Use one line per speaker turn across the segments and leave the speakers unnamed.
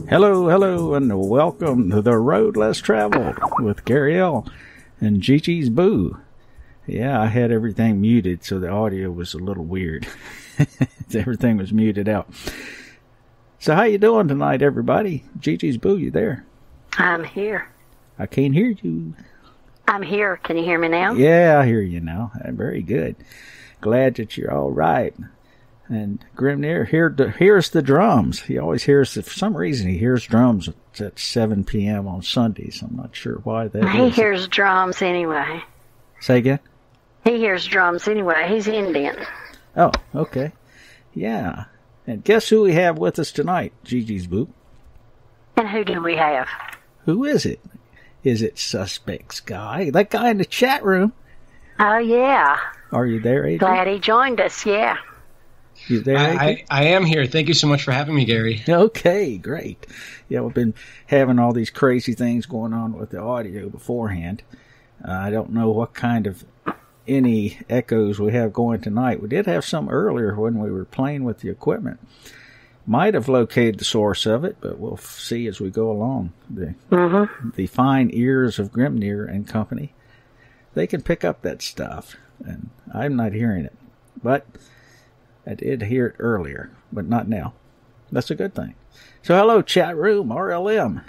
Hello, hello, and welcome to The Road Less Traveled with Gary L. and Gigi's Boo. Yeah, I had everything muted, so the audio was a little weird. Everything was muted out. So how you doing tonight, everybody? Gigi's Boo, you there?
I'm here.
I can't hear you.
I'm here. Can you hear me now?
Yeah, I hear you now. Very good. Glad that you're all right. And Grimnir hears the drums. He always hears, for some reason, he hears drums at 7 p.m. on Sundays. I'm not sure why that is.
He hears drums anyway.
Say again?
He hears drums anyway. He's Indian.
Oh, okay. Yeah. And guess who we have with us tonight, Gigi's Boo?
And who do we have?
Who is it? Is it SuspectSky? That guy in the chat room.
Oh, yeah.
Are you there, Adrian?
Glad he joined us, yeah.
You there, Adrian?
I am here. Thank you so much for having me, Gary.
Okay, great. Yeah, we've been having all these crazy things going on with the audio beforehand. I don't know what kind of any echoes we have going tonight. We did have some earlier when we were playing with the equipment. Might have located the source of it, but we'll see as we go along. The fine ears of Grimnir and company, they can pick up that stuff, and I'm not hearing it. But I did hear it earlier, but not now. That's a good thing. So hello, chat room, RLM.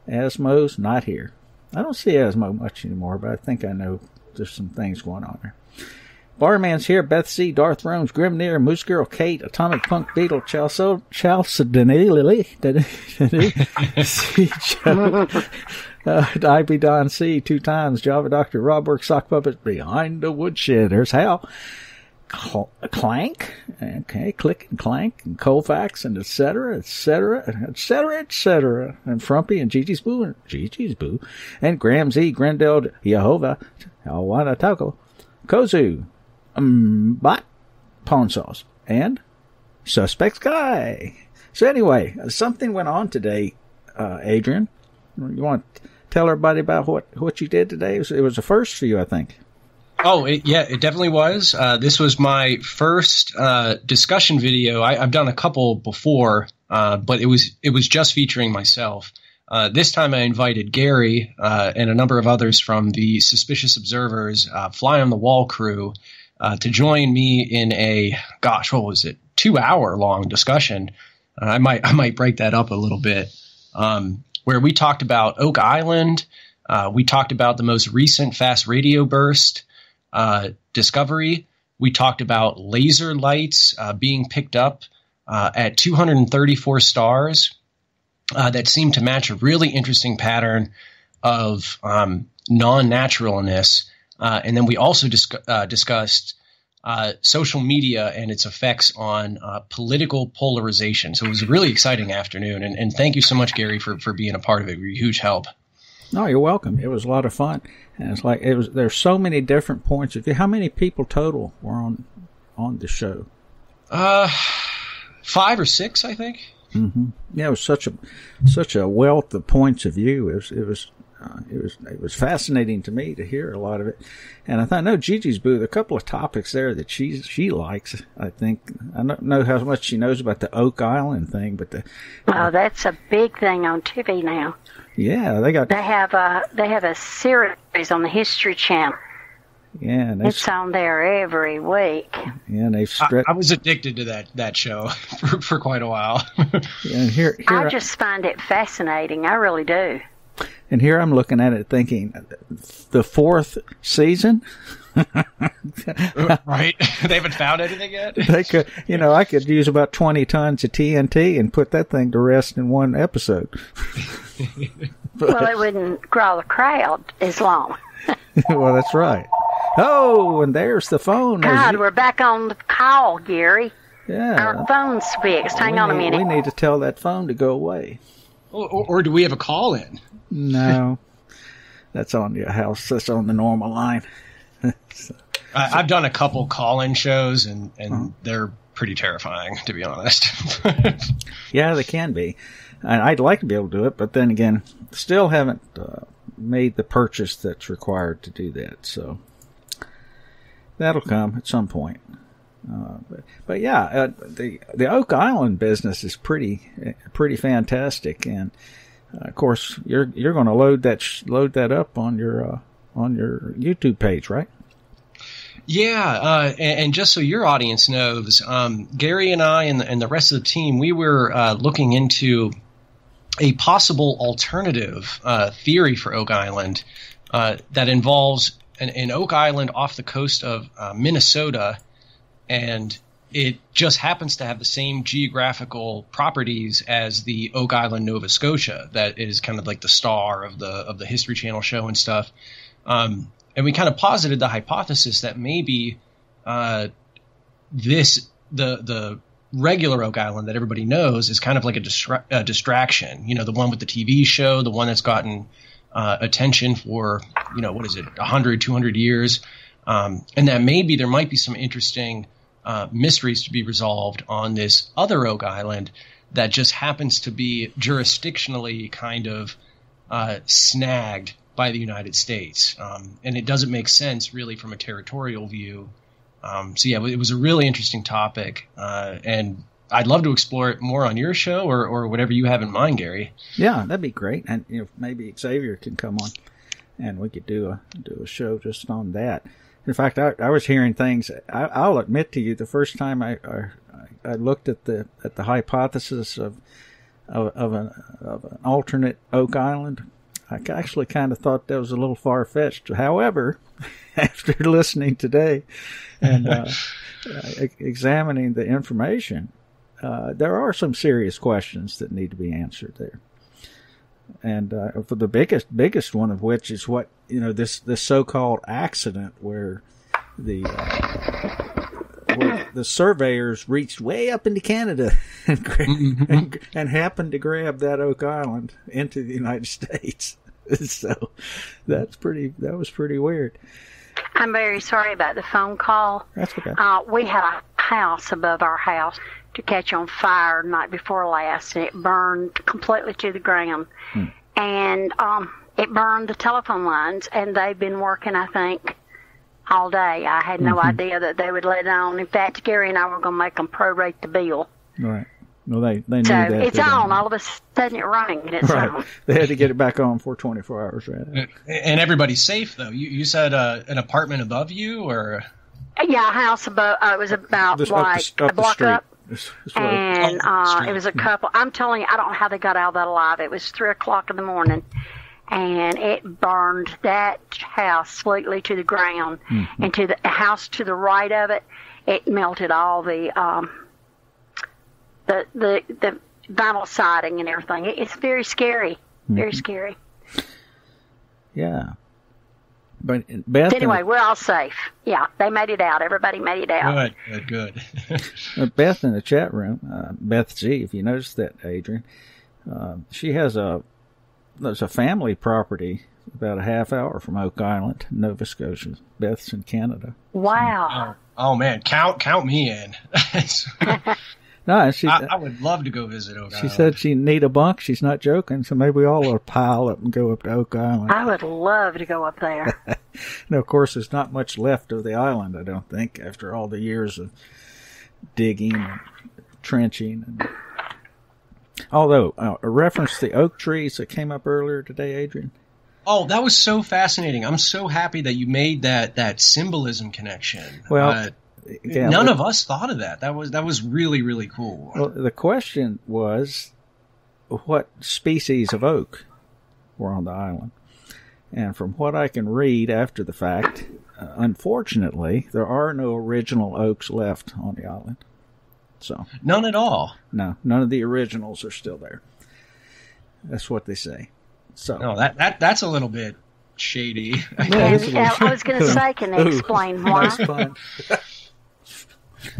Asmo's not here. I don't see Asmo much anymore, but I think I know there's some things going on there. Barman's here, Beth C, Darth Rome's Grimnir, Moose Girl Kate, Atomic Punk Beetle, Chalcedonelli, IB Don C 2 times, Java Doctor, Robwork, Sock Puppet, Behind the Woodshed. There's Hal. Clank, okay, Click and Clank, and Colfax, and etc., etc., etc., etc., and Frumpy, and Gigi's Boo, and Graham Z, Grendel, Yehovah, Awana Taco, Kozu, Bot, Pawn Sauce, and SuspectSky. So anyway, something went on today, Adrian. You want to tell everybody about what you did today? It was a first for you, I think.
Oh, it definitely was. This was my first discussion video. I've done a couple before, but it was just featuring myself. This time I invited Gary and a number of others from the Suspicious Observers Fly on the Wall crew to join me in a, 2-hour long discussion. I might break that up a little bit, where we talked about Oak Island. We talked about the most recent fast radio burst discovery. We talked about laser lights being picked up at 234 stars that seem to match a really interesting pattern of non-naturalness. And then we also discussed social media and its effects on political polarization. So it was a really exciting afternoon. And thank you so much, Gary, for being a part of it. You're a huge help.
No, you're welcome. It was a lot of fun. And it's like, there's so many different points of view. How many people total were on the show?
5 or 6, I think.
Mm-hmm. Yeah, it was such a wealth of points of view. It was fascinating to me to hear a lot of it. And I thought, no, Gigi's Booth, a couple of topics there that she likes. I think, I don't know how much she knows about the Oak Island thing, but
that's a big thing on TV now.
Yeah, they
have a series on the History Channel.
Yeah, and
it's on there every week.
Yeah, and they've
I was addicted to that show for quite a while.
Yeah, and here
I just find it fascinating. I really do.
And here I'm looking at it thinking, the 4th season?
Right. They haven't found anything yet?
They could, I could use about 20 tons of TNT and put that thing to rest in one episode.
Well, it wouldn't draw the crowd as long.
Well, that's right. Oh, and there's the phone.
God, we're back on the call, Gary.
Yeah.
Our phone's fixed. Hang on a minute.
We need to tell that phone to go away.
Or do we have a call in?
No. That's on your house. That's on the normal line.
I've done a couple call-in shows, and they're pretty terrifying, to be honest.
Yeah, they can be. I'd like to be able to do it, but then again, still haven't made the purchase that's required to do that. So that'll come at some point. But yeah, the Oak Island business is pretty fantastic, and of course you're going to load that up on your YouTube page, right?
Yeah, and just so your audience knows, Gary and I and the rest of the team, we were looking into a possible alternative theory for Oak Island that involves an Oak Island off the coast of Minnesota, and it just happens to have the same geographical properties as the Oak Island, Nova Scotia, that is kind of like the star of the History Channel show and stuff. And we kind of posited the hypothesis that maybe the regular Oak Island that everybody knows is kind of like a distraction. The one with the TV show, the one that's gotten attention for, 100, 200 years. And that maybe there might be some interesting mysteries to be resolved on this other Oak Island that just happens to be jurisdictionally kind of snagged by the United States. And it doesn't make sense really from a territorial view. So yeah, it was a really interesting topic. And I'd love to explore it more on your show or whatever you have in mind, Gary. Yeah,
that'd be great. And maybe Xavier can come on and we could do a show just on that. In fact, I was hearing things. I'll admit to you, the first time I looked at the hypothesis of an alternate Oak Island, I actually kind of thought that was a little far-fetched. However, after listening today and examining the information, there are some serious questions that need to be answered there. And for the biggest one of which is what this so-called accident where the surveyors reached way up into Canada and happened to grab that Oak Island into the United States. So that was pretty weird.
I'm very sorry about the phone call.
That's okay.
We had a house above our house to catch on fire the night before last, and it burned completely to the ground. And it burned the telephone lines, and they've been working, I think, all day. I had no idea that they would let it on. In fact, Gary and I were going to make them prorate the bill.
Right. Well, they knew
so
that.
It's on. All of a sudden, it's running, and it's on.
They had to get it back on for 24 hours, right?
And everybody's safe, though. You said an apartment above you, or?
Yeah, a house above. It was about a block up. And it was a couple. I'm telling you, I don't know how they got out of that alive. It was 3:00 in the morning, and it burned that house completely to the ground. And to the house to the right of it, it melted all the vinyl siding and everything. It's very scary. Very scary.
Yeah. But Beth,
anyway, we're all safe. Yeah, they made it out. Everybody made it out.
Good.
Beth in the chat room, Beth Z, if you noticed that, Adrian, she has there's a family property about a half hour from Oak Island, Nova Scotia. Beth's in Canada.
Wow.
Oh man, count me in.
No,
I would love to go visit Oak Island.
She said she'd need a bunk. She's not joking. So maybe we all will pile up and go up to Oak Island.
I would love to go up there.
Now, of course, there's not much left of the island, I don't think, after all the years of digging and trenching. Although, a reference to the oak trees that came up earlier today, Adrian.
Oh, that was so fascinating. I'm so happy that you made that symbolism connection.
Well,
none of us thought of that. That was really, really cool.
Well, the question was, what species of oak were on the island? And from what I can read after the fact, unfortunately, there are no original oaks left on the island. So
none at all.
No, none of the originals are still there. That's what they say. So
no, that's a little bit shady.
I was going to say, can they explain why?
Nice pun.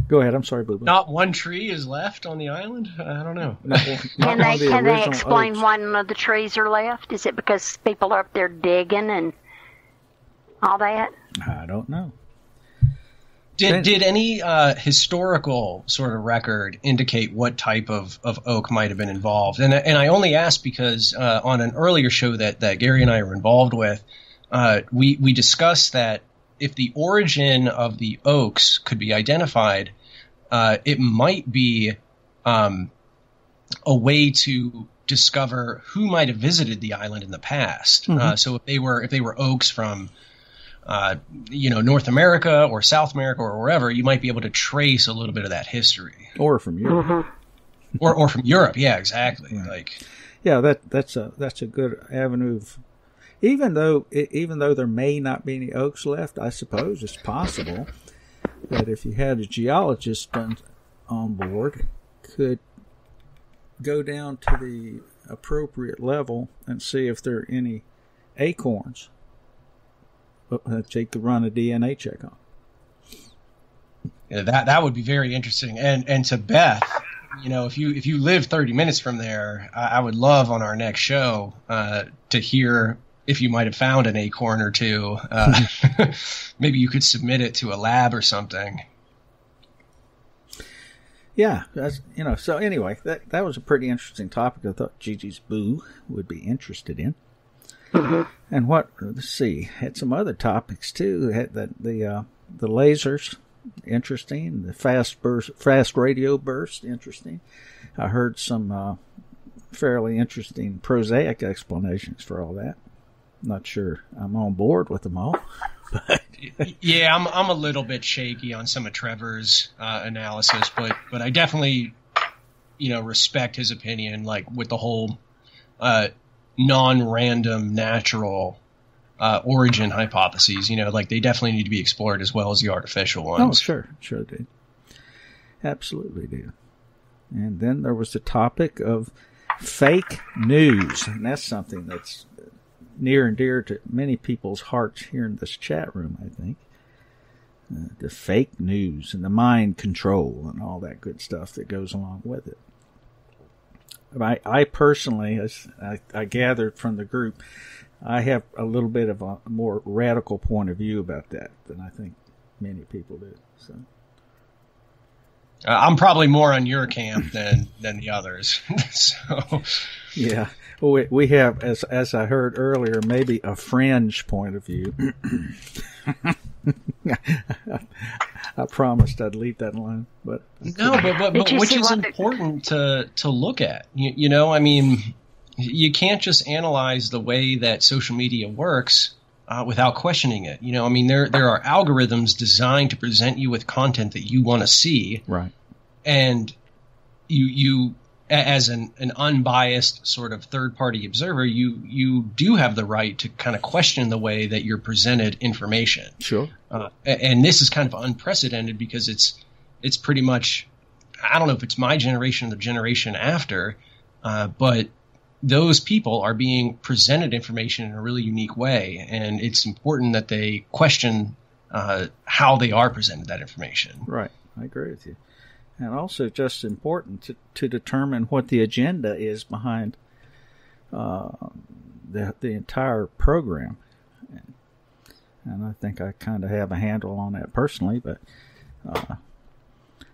Go ahead. I'm sorry, Boo Boo.
Not one tree is left on the island? I don't know.
Can they explain oaks. Why none of the trees are left? Is it because people are up there digging and all that?
I don't know.
Did any historical sort of record indicate what type of oak might have been involved? And I only asked because on an earlier show that Gary and I were involved with, we discussed that if the origin of the oaks could be identified, it might be a way to discover who might have visited the island in the past. So if they were oaks from North America or South America or wherever, you might be able to trace a little bit of that history.
Or from Europe.
Or from Europe, yeah, exactly.
Right. That's a good avenue of, even though there may not be any oaks left, I suppose it's possible that if you had a geologist on board, could go down to the appropriate level and see if there are any acorns that they could run a DNA check on.
Yeah, that would be very interesting. And to Beth, if you live 30 minutes from there, I would love on our next show to hear if you might have found an acorn or two. Maybe you could submit it to a lab or something.
Yeah, so anyway, that was a pretty interesting topic. I thought Gigi's Boo would be interested in. And let's see, had some other topics too. Had the lasers, interesting. The fast radio burst, interesting. I heard some fairly interesting prosaic explanations for all that. Not sure I'm on board with them all. But
yeah, I'm a little bit shaky on some of Trevor's analysis, but I definitely respect his opinion, like with the whole non-random natural origin hypotheses. Like they definitely need to be explored as well as the artificial ones.
Oh, sure do. Absolutely do. And then there was the topic of fake news, and that's something that's near and dear to many people's hearts here in this chat room, I think. The fake news and the mind control and all that good stuff that goes along with it. I personally, as I gathered from the group, I have a little bit of a more radical point of view about that than I think many people do. So
I'm probably more on your camp than the others. So
yeah. Well, we have, as I heard earlier, maybe a fringe point of view. I promised I'd leave that alone, but
which is important to look at. I mean, you can't just analyze the way that social media works without questioning it. I mean, there are algorithms designed to present you with content that you want to see,
right?
And you as an unbiased sort of third-party observer, you do have the right to kind of question the way that you're presented information.
Sure.
And this is kind of unprecedented because it's pretty much, I don't know if it's my generation or the generation after, but those people are being presented information in a really unique way, and it's important that they question how they are presented that information.
Right. I agree with you. And also just important to determine what the agenda is behind the entire program. And I think I kind of have a handle on that personally, but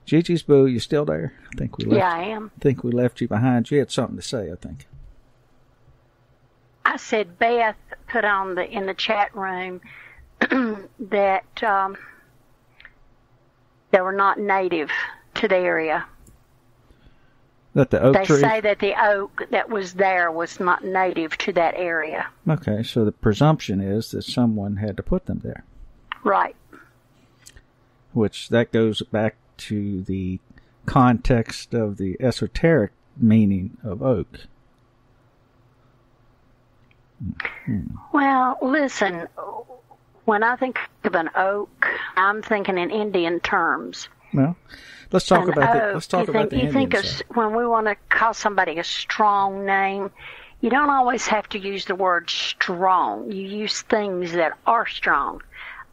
Gigi's Boo, you still there? I think we left.
Yeah, I am.
I think we left you behind. You had something to say, I think.
I said Beth put on in the chat room that they were not native to the area.
That the oak tree?
They say that the oak that was there was not native to that area.
Okay, so the presumption is that someone had to put them there.
Right.
Which that goes back to the context of the esoteric meaning of oak.
Well, listen, when I think of an oak, I'm thinking in Indian terms.
Well, let's talk about that. Let's talk about the Indian side.
When we want to call somebody a strong name, you don't always have to use the word strong. You use things that are strong,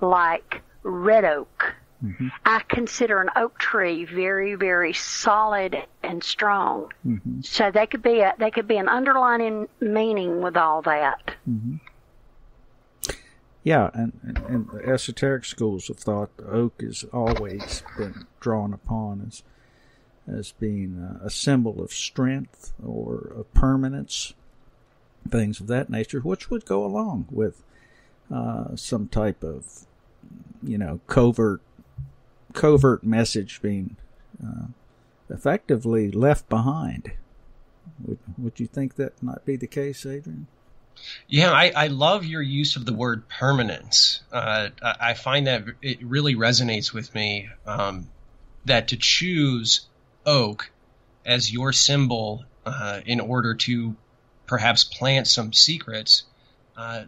like red oak. Mm-hmm. I consider an oak tree very, very solid and strong. Mm-hmm. So they could be an underlying meaning with all that.
Mm-hmm. Yeah, and the esoteric schools have thought the oak has always been drawn upon as being a symbol of strength or of permanence, things of that nature, which would go along with some type of covert message being effectively left behind. Would you think that might be the case, Adrian?
Yeah, I love your use of the word permanence. I find that it really resonates with me, that to choose oak as your symbol in order to perhaps plant some secrets,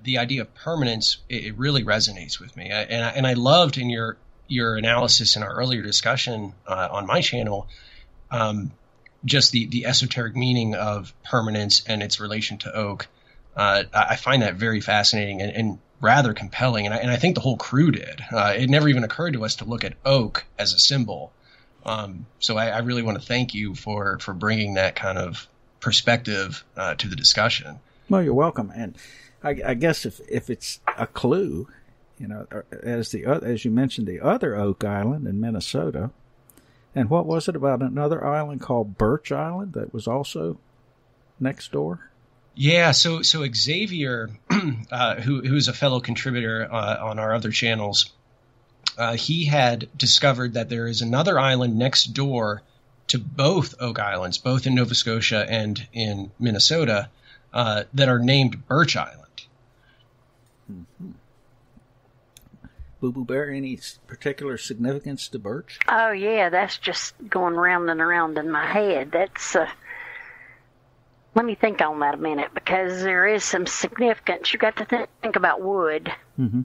the idea of permanence, it really resonates with me. And I loved in your analysis in our earlier discussion on my channel, just the esoteric meaning of permanence and its relation to oak. I find that very fascinating and rather compelling, and I think the whole crew did. It never even occurred to us to look at oak as a symbol. So I really want to thank you for bringing that kind of perspective to the discussion.
Well, you're welcome. And I guess if it's a clue, as you mentioned, the other Oak Island in Minnesota, and what was it about another island called Birch Island that was also next door?
Yeah, so Xavier, who's a fellow contributor on our other channels, he had discovered that there is another island next door to both Oak Islands, both in Nova Scotia and in Minnesota, that are named Birch Island.
Mm-hmm. Boo Boo Bear, any particular significance to Birch?
Oh, yeah, that's just going round and around in my head. That's... Let me think on that a minute, because there is some significance. You got to think about wood.
Mm-hmm.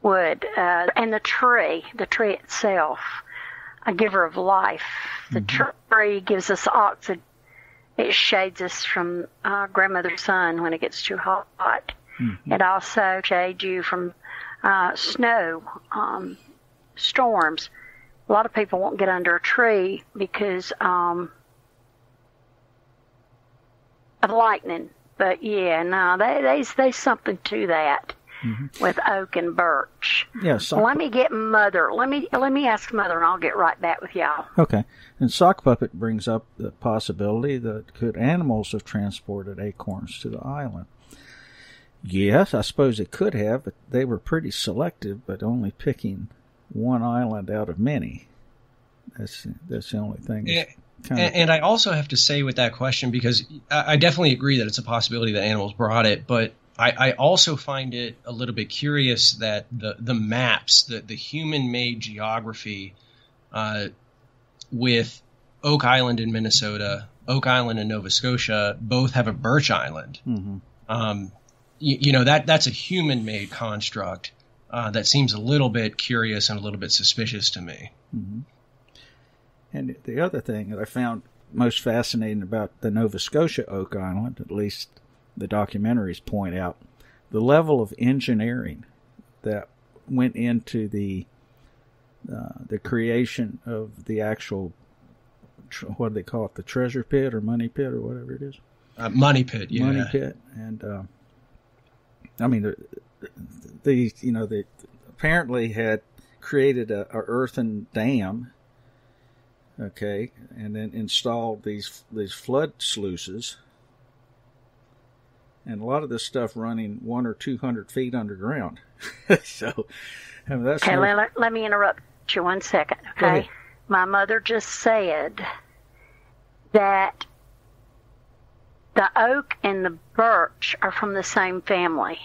Wood, and the tree itself, a giver of life. The tree gives us oxygen. It shades us from grandmother's sun when it gets too hot. Mm-hmm. It also shades you from snow, storms. A lot of people won't get under a tree because of lightning. But yeah, no, there's something to that. Mm-hmm. With oak and birch.
Yes.
Let me get Mother. Let me ask Mother, and I'll get right back with y'all.
Okay. And Sock Puppet brings up the possibility that could animals have transported acorns to the island? Yes, I suppose it could have, but they were pretty selective, but only picking one island out of many. That's the only thing.
And I also have to say with that question, because I definitely agree that it's a possibility that animals brought it, but I also find it a little bit curious that the maps, the human-made geography with Oak Island in Minnesota, Oak Island in Nova Scotia, both have a Birch Island. Mm-hmm. That's a human-made construct that seems a little bit curious and a little bit suspicious to me.
Mm-hmm. And the other thing that I found most fascinating about the Nova Scotia Oak Island, at least the documentaries point out, the level of engineering that went into the creation of the actual, what do they call it, the treasure pit or money pit or whatever it is?
Money pit, yeah.
Money pit. And, I mean, they apparently had created a earthen dam, okay, and then installed these flood sluices. And a lot of this stuff running 100 or 200 feet underground. So, I mean, that's
okay. Let me interrupt you 1 second. Okay, my mother just said that the oak and the birch are from the same family.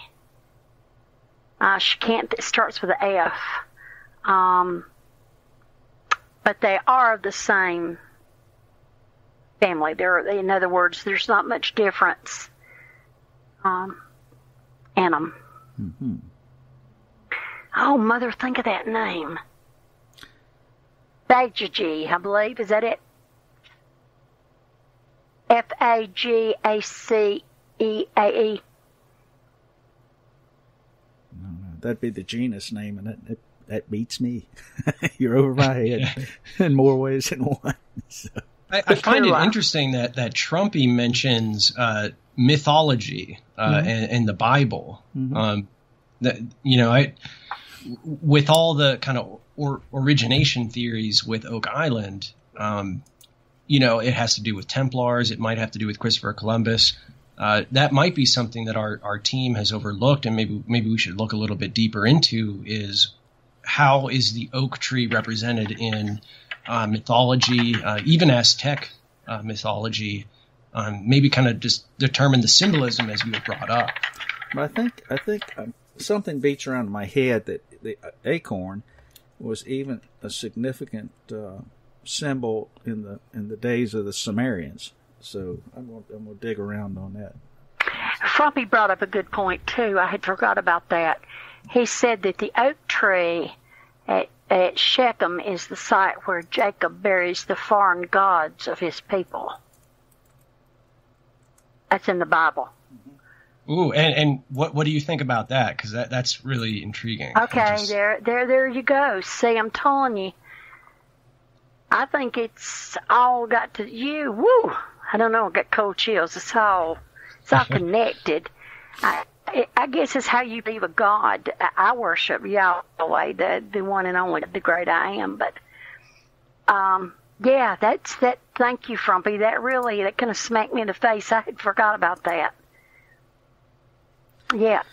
She can't. It starts with an F, but they are the same family. In other words, there's not much difference. In them. Mm-hmm. Oh, Mother, think of that name. Fagaceae, I believe. Is that it? Fagaceae.
No, that'd be the genus name, and that beats me. You're over my head in more ways than one. So.
I find it interesting that Trumpy mentions mythology and the Bible. Mm-hmm. With all the kind of origination theories with Oak Island, it has to do with Templars. It might have to do with Christopher Columbus. That might be something that our team has overlooked, and maybe we should look a little bit deeper into. Is how is the oak tree represented in mythology, even Aztec mythology? Maybe kind of just determine the symbolism as you had brought up.
But I think something beats around my head that the acorn was even a significant symbol in the days of the Sumerians. So I'm gonna dig around on that.
Frumpy brought up a good point too. I had forgot about that. He said that the oak tree at Shechem is the site where Jacob buries the foreign gods of his people. That's in the Bible.
Ooh, and what do you think about that? Because that's really intriguing.
Okay, there you go. See, I'm telling you. I think it's all got to you. Woo! I don't know. I got cold chills. It's all connected. I guess it's how you believe a God. I worship Yahweh, the one and only, the great I am. But yeah, that's that. Thank you, Frumpy. That kind of smacked me in the face. I had forgot about that. Yep.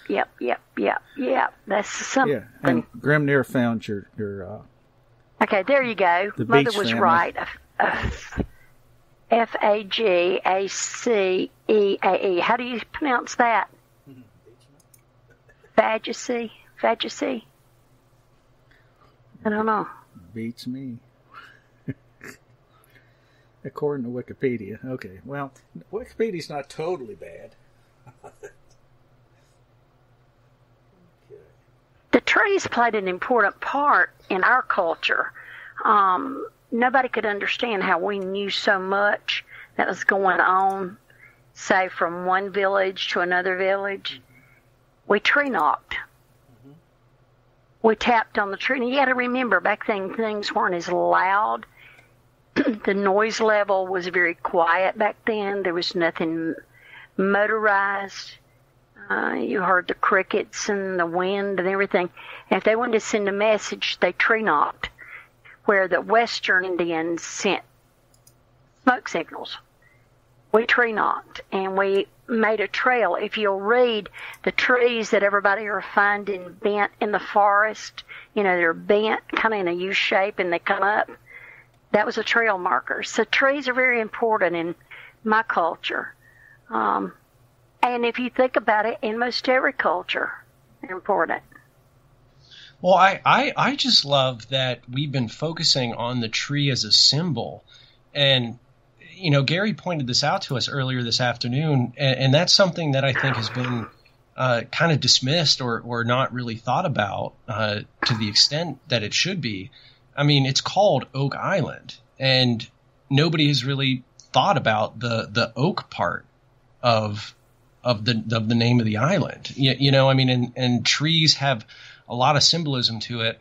That's something.
Yeah, and Grimnir found your
okay, there you go.
The
Mother
Beach
was
family.
right. Fagaceae. How do you pronounce that? Fagaceae? I don't know.
Beats me. According to Wikipedia. Okay, well, Wikipedia's not totally bad.
The trees played an important part in our culture. Nobody could understand how we knew so much that was going on, say, from one village to another village. We tree knocked. Mm-hmm. We tapped on the tree. And you got to remember, back then things weren't as loud. The noise level was very quiet back then. There was nothing motorized. You heard the crickets and the wind and everything. And if they wanted to send a message, they tree knocked, where the Western Indians sent smoke signals. We tree knocked, and we made a trail. If you'll read the trees that everybody are finding bent in the forest, they're bent kind of in a U shape and they come up. That was a trail marker. So trees are very important in my culture. And if you think about it, in most every culture, they're important.
Well, I just love that we've been focusing on the tree as a symbol. And, Gary pointed this out to us earlier this afternoon, and that's something that I think has been kind of dismissed or not really thought about to the extent that it should be. I mean, it's called Oak Island, and nobody has really thought about the oak part of the name of the island. And trees have a lot of symbolism to it,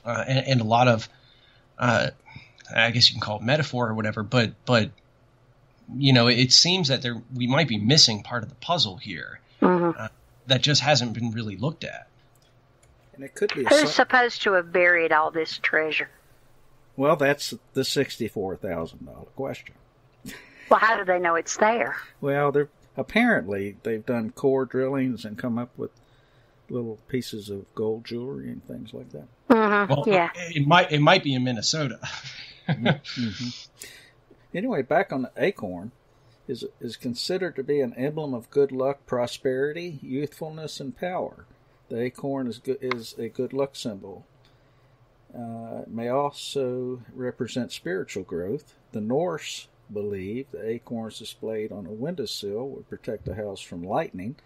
and a lot of, I guess you can call it metaphor or whatever, but it seems that we might be missing part of the puzzle here. Mm-hmm. That just hasn't been really looked at.
And it could be
who's supposed to have buried all this treasure?
Well, that's the $64,000 question.
Well, how do they know it's there?
Well, apparently they've done core drillings and come up with little pieces of gold jewelry and things like that.
Mm-hmm.
Well,
yeah,
it might be in Minnesota.
Mm-hmm. Anyway, back on the acorn, is considered to be an emblem of good luck, prosperity, youthfulness, and power. The acorn is a good luck symbol. It may also represent spiritual growth. The Norse believed the acorns displayed on a windowsill would protect the house from lightning.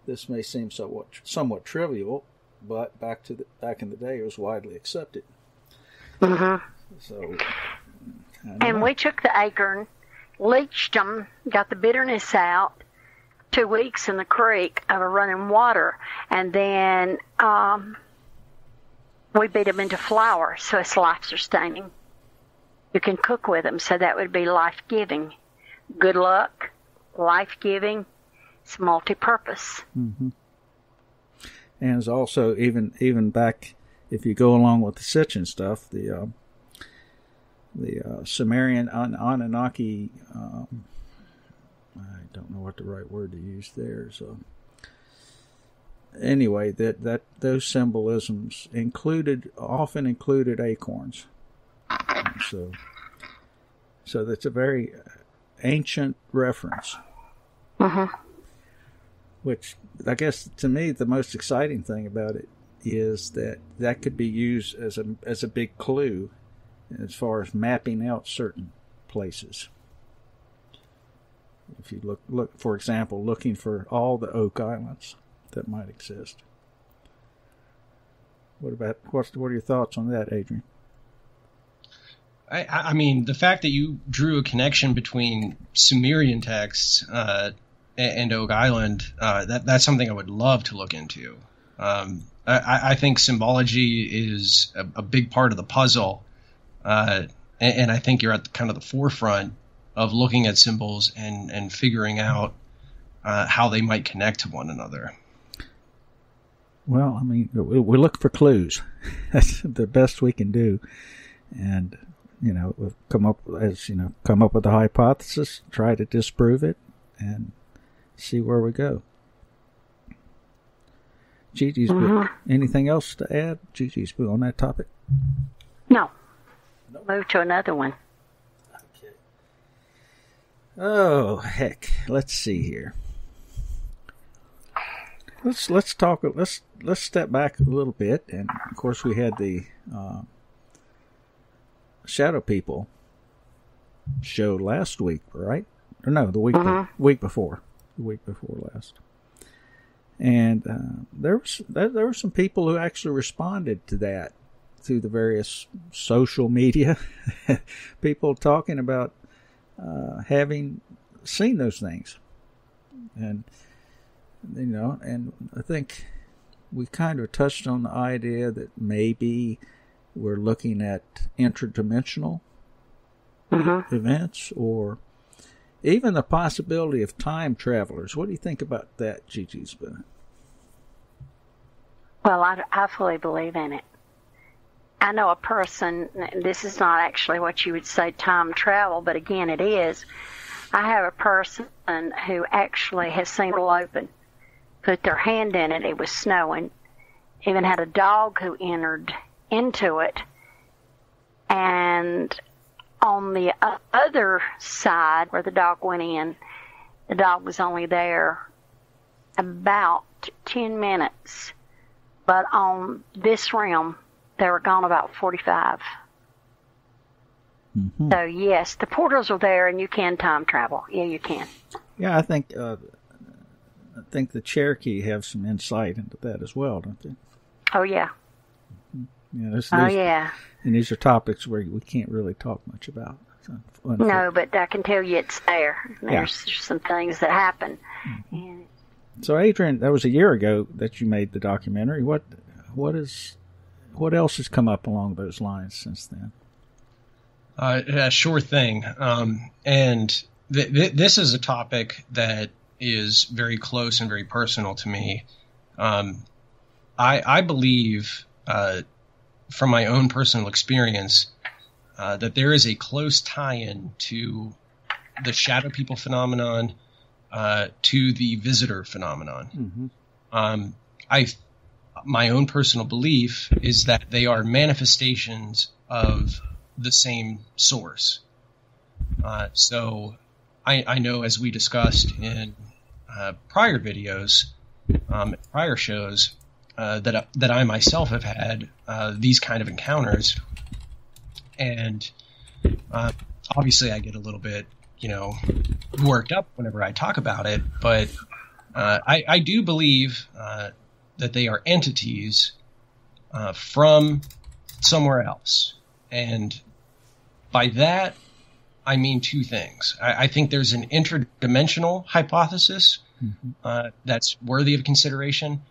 This may seem somewhat trivial, but back in the day, it was widely accepted.
Mm-hmm.
So,
and we took the acorn, leached them, got the bitterness out, 2 weeks in the creek of a running water, and then we beat them into flour, so it's life-sustaining. You can cook with them, so that would be life-giving. Good luck, life-giving. It's multi-purpose.
Mm-hmm. And it's also even back, if you go along with the Sitchin stuff, the Sumerian Anunnaki. I don't know what the right word to use there. So anyway, that those symbolisms often included acorns. So that's a very ancient reference. Which I guess to me the most exciting thing about it is that could be used as a big clue as far as mapping out certain places. If you look for example, looking for all the Oak Islands that might exist. What are your thoughts on that, Adrian?
I mean, the fact that you drew a connection between Sumerian texts and Oak Island, that's something I would love to look into. I think symbology is a big part of the puzzle, and I think you're at kind of the forefront of looking at symbols and figuring out how they might connect to one another.
Well, I mean, we look for clues. That's the best we can do, and we've come up with a hypothesis, try to disprove it, and see where we go. Gigi's Boo, anything else to add, Gigi's Boo, on that topic?
No. Move to another one.
Okay. Oh heck, let's see here. Let's talk. Let's step back a little bit, and of course we had the Shadow People show last week, right? Or no, the week before. The week before last. And there were some people who actually responded to that through the various social media. People talking about having seen those things. And and I think we kind of touched on the idea that maybe we're looking at interdimensional events, or even the possibility of time travelers. What do you think about that, Gigi's Boo?
Well, I fully believe in it. I know a person, this is not actually what you would say time travel, but again, it is. I have a person who actually has seen it open, put their hand in it, it was snowing, even had a dog who entered into it, and on the other side where the dog went in, the dog was only there about 10 minutes, but on this realm they were gone about 45. So yes, the portals are there and you can time travel. Yeah, you can.
Yeah, I think the Cherokee have some insight into that as well, don't they?
Oh yeah.
Yeah, and these are topics where we can't really talk much about.
No, but I can tell you it's there. There's some things that happen.
So, Adrian, that was a year ago that you made the documentary. What else has come up along those lines since then?
Sure thing. And this is a topic that is very close and very personal to me. I believe, from my own personal experience, that there is a close tie-in to the Shadow People phenomenon, to the visitor phenomenon. My own personal belief is that they are manifestations of the same source. So I know, as we discussed in prior videos, prior shows, that I myself have had these kind of encounters, and obviously I get a little bit, worked up whenever I talk about it, but I do believe that they are entities from somewhere else, and by that I mean two things. I think there's an interdimensional hypothesis that's worthy of consideration.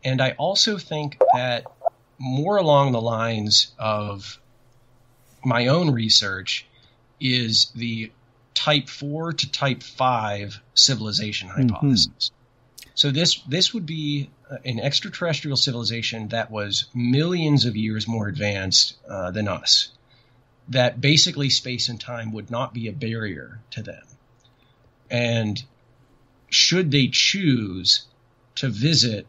And I also think that more along the lines of my own research is the type 4 to type 5 civilization hypothesis. So this would be an extraterrestrial civilization that was millions of years more advanced than us, that basically space and time would not be a barrier to them. And should they choose to visit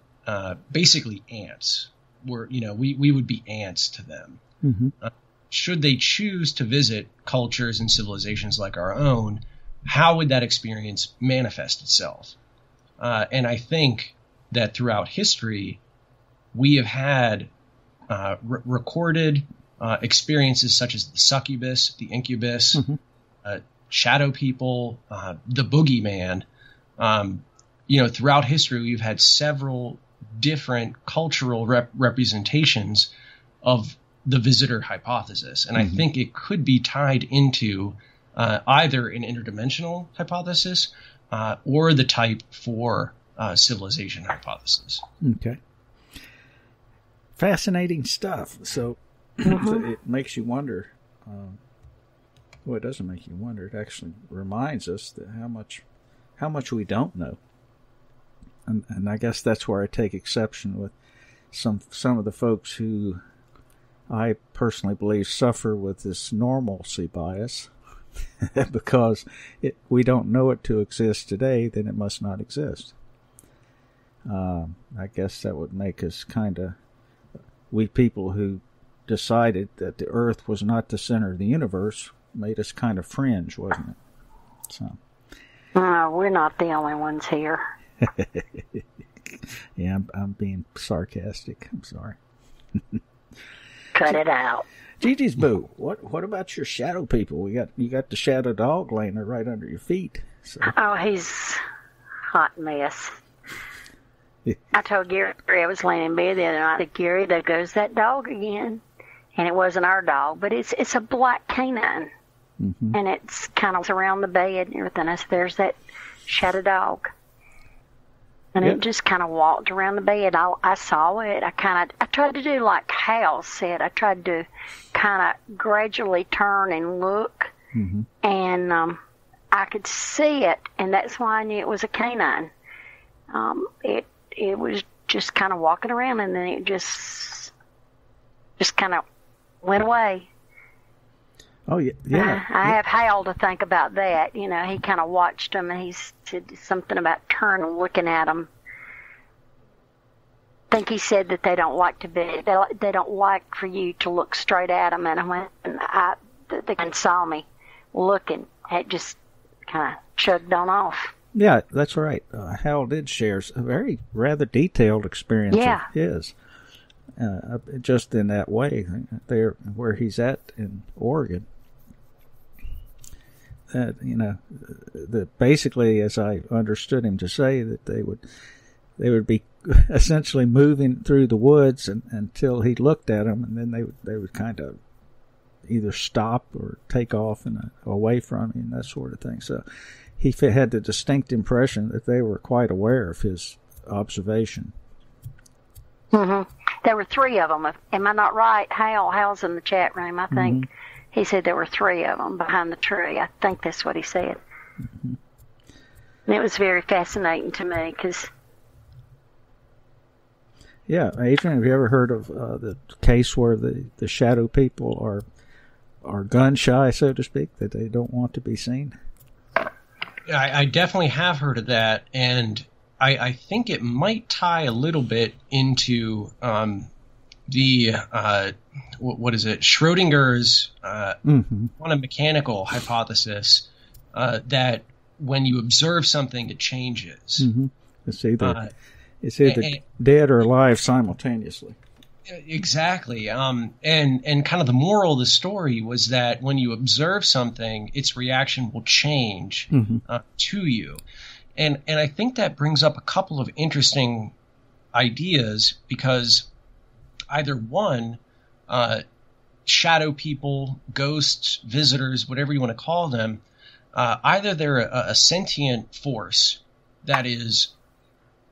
basically ants. We would be ants to them.
Mm-hmm.
Should they choose to visit cultures and civilizations like our own, how would that experience manifest itself? And I think that throughout history, we have had recorded experiences such as the succubus, the incubus, shadow people, the boogeyman. Throughout history, we've had several different cultural representations of the visitor hypothesis. And I think it could be tied into either an interdimensional hypothesis or the type 4 civilization hypothesis.
Okay. Fascinating stuff. So it makes you wonder. Well, it doesn't make you wonder. It actually reminds us that how much we don't know. And I guess that's where I take exception with some of the folks who I personally believe suffer with this normalcy bias. Because we don't know it to exist today, then it must not exist. I guess that would make us we people who decided that the Earth was not the center of the universe made us kind of fringe, wasn't it? So.
We're not the only ones here.
Yeah, I'm being sarcastic. I'm sorry.
Cut it out.
Gigi's Boo, what about your shadow people? You got the shadow dog laying there right under your feet. So.
Oh, he's hot mess. I told Gary I was laying in bed the other night. I said, Gary, there goes that dog again. And it wasn't our dog, but it's a black canine. Mm-hmm. And it's kind of around the bed and everything. I said, there's that shadow dog. And it just kind of walked around the bed. I saw it. I tried to do like Hal said. I tried to kind of gradually turn and look. Mm-hmm. And I could see it. And that's why I knew it was a canine. It was just kind of walking around, and then it just kind of went away.
Oh, yeah.
I have Hal to think about that. He kind of watched them, and he said something about turning and looking at them. I think he said that they don't like they don't like for you to look straight at them. And when the guy saw me looking, it just kind of chugged on off.
Yeah, that's right. Hal did share a very rather detailed experience of his. Just in that way, there where he's at in Oregon. Basically, as I understood him to say, that they would be essentially moving through the woods until he looked at them, and then they would kind of either stop or take off and away from him, that sort of thing. So he had the distinct impression that they were quite aware of his observation.
Mm-hmm. There were 3 of them. Am I not right? Hal's in the chat room, I think. Mm-hmm. He said there were 3 of them behind the tree. I think that's what he said. Mm-hmm. And it was very fascinating to me because...
Yeah, Adrian, have you ever heard of the case where the shadow people are gun shy, so to speak, that they don't want to be seen?
I definitely have heard of that, and I think it might tie a little bit into the what is it? Schrodinger's quantum mechanical hypothesis that when you observe something, it changes.
Mm-hmm. It's either dead or alive simultaneously.
Exactly. And kind of the moral of the story was that when you observe something, its reaction will change to you. And I think that brings up a couple of interesting ideas because either one, shadow people, ghosts, visitors, whatever you want to call them, either they're a sentient force that is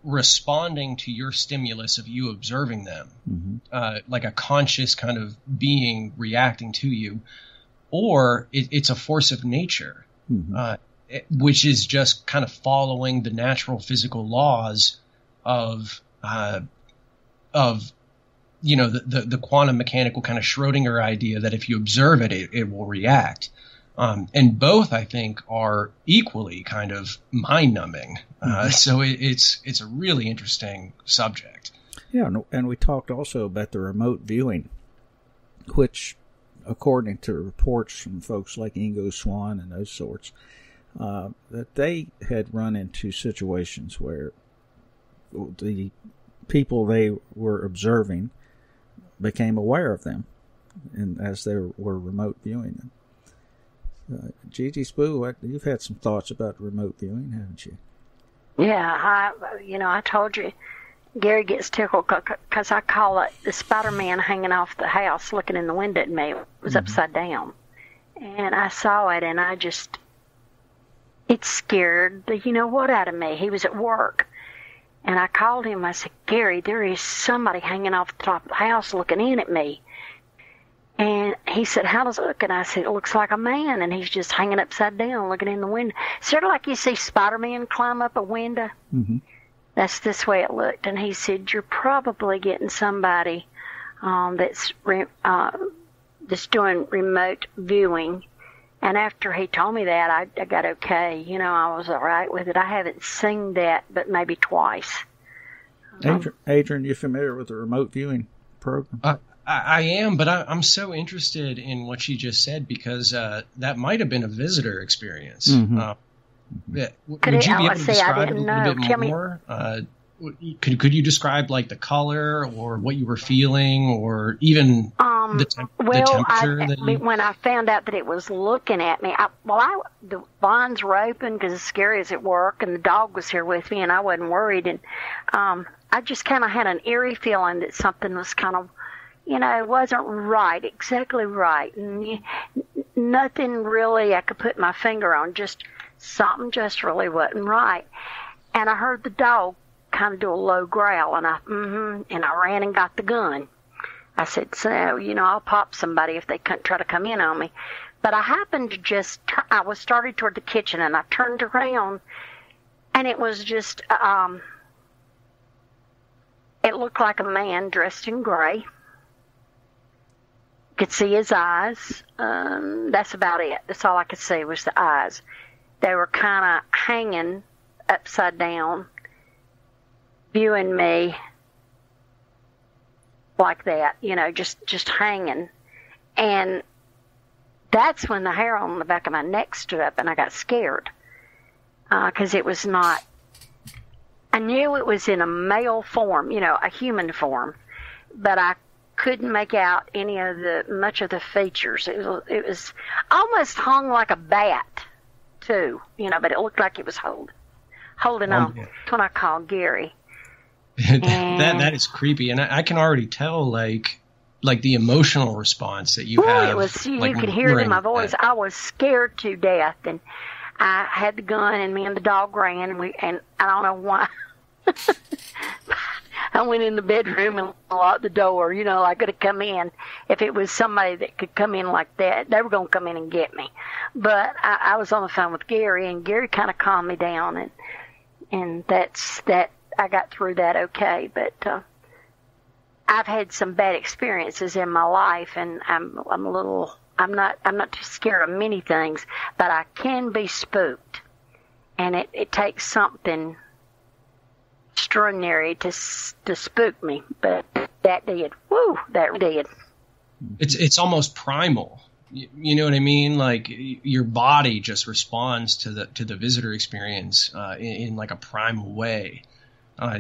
responding to your stimulus of you observing them, like a conscious kind of being reacting to you, or it's a force of nature, which is just kind of following the natural physical laws of the quantum mechanical kind of Schrodinger idea that if you observe it, it will react. And both, I think, are equally kind of mind-numbing. So it's a really interesting subject.
Yeah, and we talked also about the remote viewing, which, according to reports from folks like Ingo Swann and those sorts, that they had run into situations where the people they were observing became aware of them, and as they were remote viewing them. Gigi Spoo, you've had some thoughts about remote viewing, haven't you?
Yeah, I told you, Gary gets tickled because I call it the Spider-Man hanging off the house looking in the window at me. It was upside down. And I saw it, and it scared the you-know-what out of me. He was at work. And I called him. I said, Gary, there is somebody hanging off the top of the house looking in at me. And he said, how does it look? And I said, it looks like a man, and he's just hanging upside down looking in the window. Sort of like you see Spider-Man climb up a window. Mm-hmm. That's this way it looked. And he said, you're probably getting somebody that's doing remote viewing. And after he told me that, I got okay. I was all right with it. I haven't seen that, but maybe twice.
Adrian, you familiar with the remote viewing program?
I am, but I'm so interested in what she just said because that might have been a visitor experience.
Mm-hmm.
Would you be able to describe it a little bit more? Could you describe like the color or what you were feeling or even the temperature?
When I found out that it was looking at me, the blinds were open because Scary is at work and the dog was here with me and I wasn't worried. And I just kind of had an eerie feeling that something was kind of, it wasn't exactly right. And nothing really I could put my finger on, just something just really wasn't right. And I heard the dog kind of do a low growl, and I ran and got the gun. I said, so, I'll pop somebody if they try to come in on me. But I happened to I was started toward the kitchen, and I turned around, and it was just, it looked like a man dressed in gray. Could see his eyes. That's about it. That's all I could see was the eyes. They were kind of hanging upside down, viewing me like that, just hanging. And that's when the hair on the back of my neck stood up and I got scared. Because it was not, I knew it was in a male form, a human form, but I couldn't make out much of the features. It was almost hung like a bat too, but it looked like it was holding on. Yeah. That's what I call Gary.
that is creepy, and I can already tell like the emotional response that you have.
It was, you could hear it in my voice. I was scared to death, and I had the gun, and me and the dog ran, and I don't know why. I went in the bedroom and locked the door. I could have come in. If it was somebody that could come in like that, they were going to come in and get me. But I was on the phone with Gary, and Gary kind of calmed me down, and that's that. I got through that okay. But I've had some bad experiences in my life, and I'm not too scared of many things, but I can be spooked, and it takes something extraordinary to spook me, but that did. That did.
It's almost primal. You know what I mean? Like your body just responds to the visitor experience in like a primal way.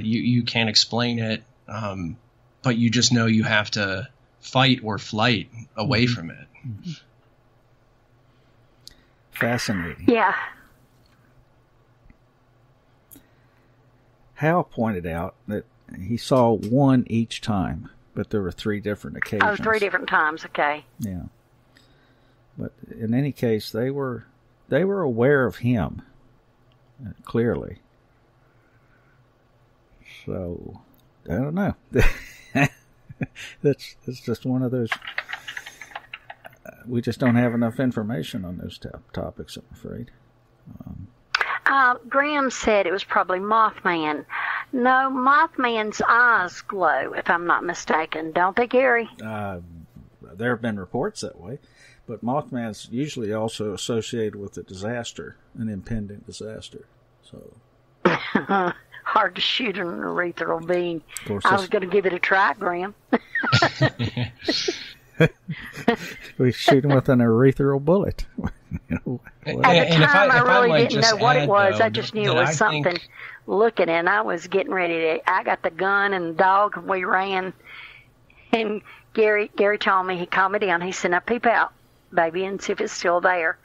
You can't explain it, but you just know you have to fight or flight away from it.
Mm-hmm. Fascinating.
Yeah.
Hal pointed out that he saw one each time, but there were 3 different occasions.
Oh, 3 different times, okay.
Yeah. But in any case, they were aware of him, clearly. So, I don't know. That's just one of those. We just don't have enough information on those topics, I'm afraid.
Graham said it was probably Mothman. No, Mothman's eyes glow, if I'm not mistaken. Don't they, Gary?
there have been reports that way, but Mothman's usually also associated with a disaster, an impending disaster. So
hard to shoot an ethereal being.
Of course,
I was going to give it a try, Graham.
We shoot him with an ethereal bullet.
At the time, I really didn't know what it was. I just knew it was something looking, and I was getting ready to. I got the gun and the dog, and we ran. And Gary told me, he calmed me down. He said, "Now peep out, baby, and see if it's still there."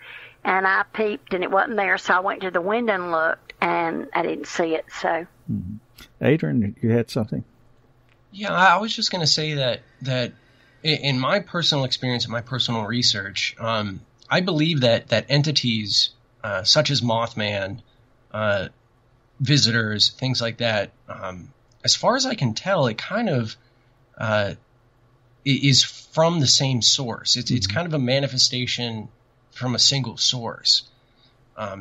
And I peeped, and it wasn't there. So I went to the window and looked, and I didn't see it. So,
Adrian, you had something?
Yeah, I was just going to say that in my personal experience and my personal research, I believe that entities such as Mothman, visitors, things like that, as far as I can tell, it kind of is from the same source. It's kind of a manifestation from a single source.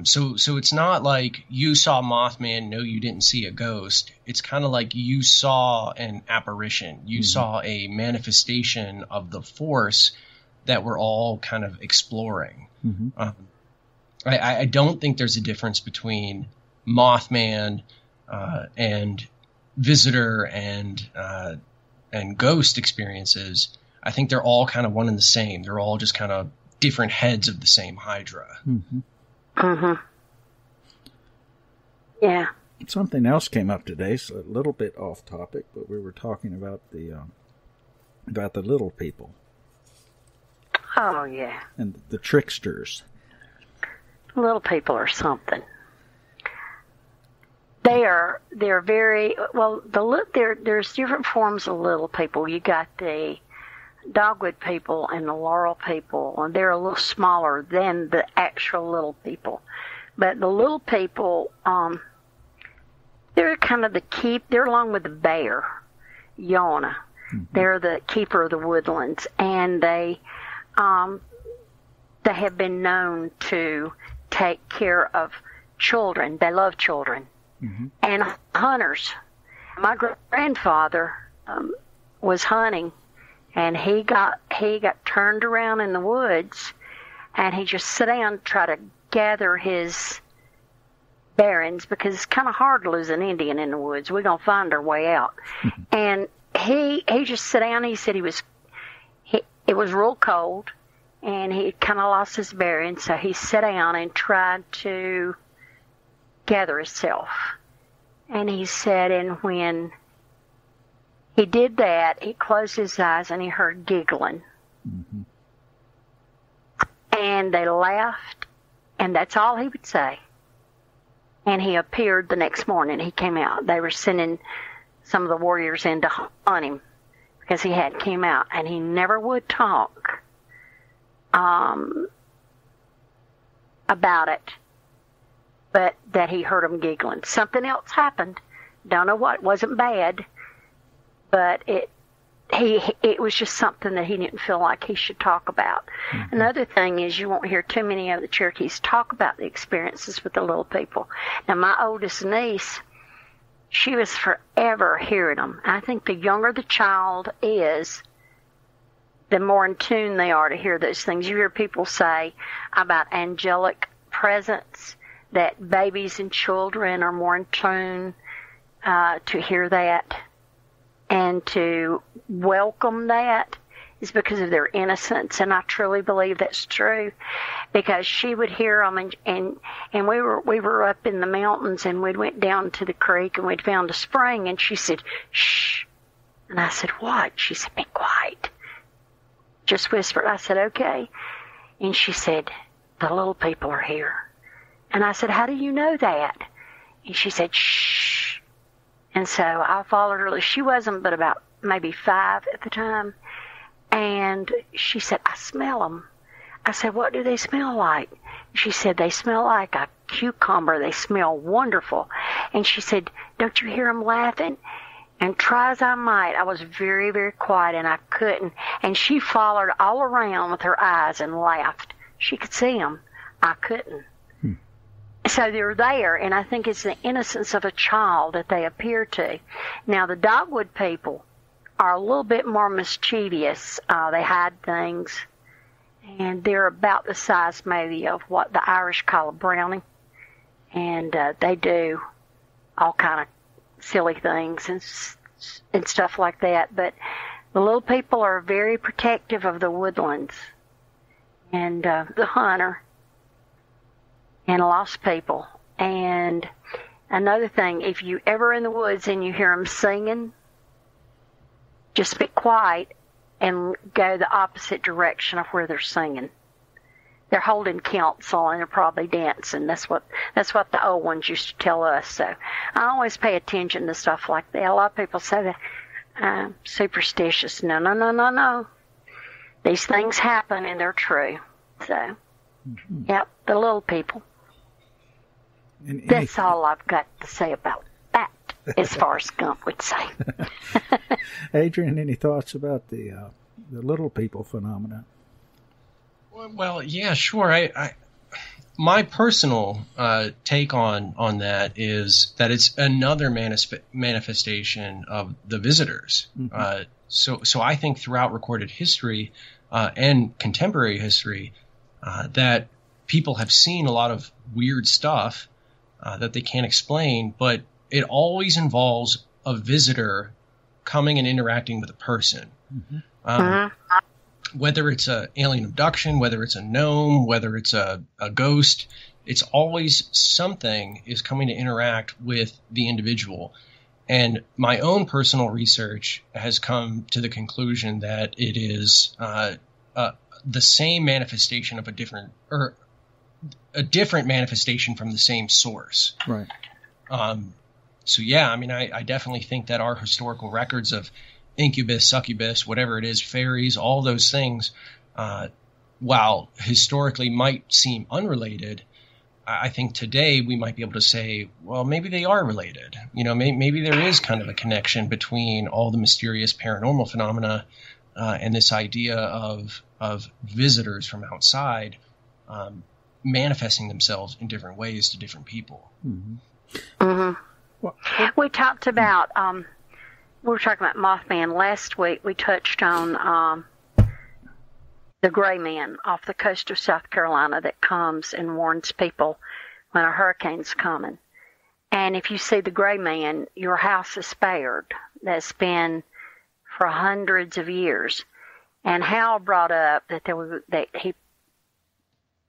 So it's not like you saw Mothman, no, you didn't see a ghost. It's kind of like you saw an apparition. You saw a manifestation of the force that we're all kind of exploring. I don't think there's a difference between Mothman and visitor and ghost experiences. I think they're all kind of one and the same. They're all just kind of different heads of the same Hydra.
Yeah.
Something else came up today, so a little bit off topic, but we were talking about the little people.
Oh, yeah.
And the tricksters.
Little people are something. They're very well. There's different forms of little people. You got the dogwood people and the laurel people, and they're a little smaller than the actual little people. But the little people, they're kind of they're along with the bear, Yona. They're the keeper of the woodlands, and they have been known to take care of children. They love children and hunters. My grandfather was hunting, and he got turned around in the woods, and he just sat down and tried to gather his bearings, because it's kind of hard to lose an Indian in the woods. We're gonna find our way out. And he just sat down. He said it was real cold, and he kind of lost his bearings, so he sat down and tried to gather himself. And he said, and when he did that, he closed his eyes and he heard giggling. And they laughed, and that's all he would say. And he appeared the next morning. He came out. They were sending some of the warriors in to hunt him because he had came out, and he never would talk about it, but that he heard them giggling. Something else happened. Don't know what. It wasn't bad, but it was just something that he didn't feel like he should talk about. Another thing is, you won't hear too many of the Cherokees talk about the experiences with the little people. Now, my oldest niece, she was forever hearing them. I think the younger the child is, the more in tune they are to hear those things. You hear people say about angelic presence, that babies and children are more in tune to hear that and to welcome that, is because of their innocence. And I truly believe that's true, because she would hear them, and we were up in the mountains, and we went down to the creek, and we'd found a spring, and she said, "Shh." And I said, "What?" She said, "Be quiet." Just whispered. I said, "Okay." And she said, "The little people are here." And I said, "How do you know that?" And she said, "Shh." And so I followed her. She wasn't but about maybe 5 at the time. And she said, "I smell them." I said, "What do they smell like?" She said, "They smell like a cucumber. They smell wonderful." And she said, "Don't you hear them laughing?" And try as I might, I was very, very quiet, and I couldn't. And she followed all around with her eyes and laughed. She could see them. I couldn't. So they're there, and I think it's the innocence of a child that they appear to. Now, the dogwood people are a little bit more mischievous. They hide things, and they're about the size maybe of what the Irish call a brownie, and they do all kind of silly things and stuff like that. But the little people are very protective of the woodlands and the hunter and lost people. And another thing, if you ever in the woods and you hear them singing, just be quiet and go the opposite direction of where they're singing. They're holding council and they're probably dancing. That's what the old ones used to tell us. So I always pay attention to stuff like that. A lot of people say that superstitious. No. These things happen and they're true. So, yep, the little people. That's all I've got to say about that, as far as Gump would say.
Adrian, any thoughts about the little people phenomenon?
Well, yeah, sure. My personal take on that is that it's another manifestation of the visitors. Mm-hmm. So I think throughout recorded history and contemporary history that people have seen a lot of weird stuff that they can't explain, but it always involves a visitor coming and interacting with a person. Mm-hmm. Whether it's an alien abduction, whether it's a gnome, whether it's a ghost, it's always something is coming to interact with the individual. And my own personal research has come to the conclusion that it is the same manifestation of a different manifestation from the same source.
Right.
So yeah, I mean, I definitely think that our historical records of incubus, succubus, whatever it is, fairies, all those things, while historically might seem unrelated, I think today we might be able to say, well, maybe they are related. You know, maybe there is kind of a connection between all the mysterious paranormal phenomena and this idea of visitors from outside manifesting themselves in different ways to different people.
Mm-hmm. Mm-hmm. Well, we talked about we were talking about Mothman last week. We touched on the gray man off the coast of South Carolina that comes and warns people when a hurricane's coming. And if you see the gray man, your house is spared. That's been for hundreds of years. And Hal brought up that that he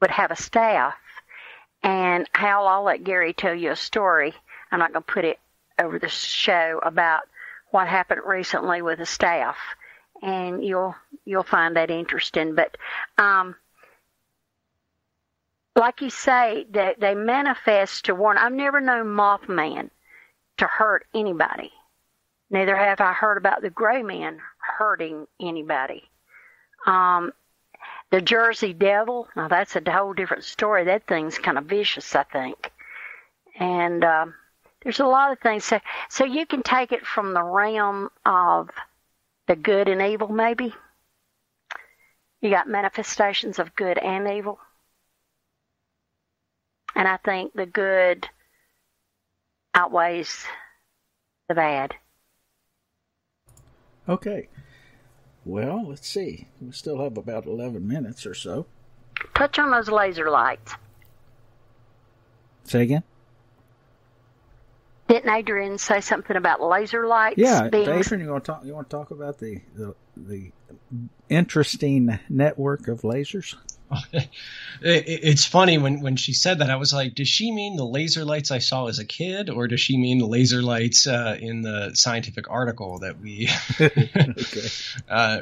would have a staff. And Hal, I'll let Gary tell you a story. I'm not going to put it over the show about what happened recently with the staff, and you'll find that interesting. But like you say, they manifest to warn. I've never known Mothman to hurt anybody. Neither have I heard about the gray man hurting anybody. The Jersey Devil, now that's a whole different story. That thing's kind of vicious, I think. And there's a lot of things. So you can take it from the realm of the good and evil, maybe. You got manifestations of good and evil. And I think the good outweighs the bad.
Okay. Well, let's see. We still have about 11 minutes or so.
Touch on those laser lights.
Say again?
Didn't Adrian say something about laser lights?
Yeah, Adrian, you want to talk about the interesting network of lasers?
It's funny when she said that, I was like, does she mean the laser lights I saw as a kid, or does she mean the laser lights in the scientific article that we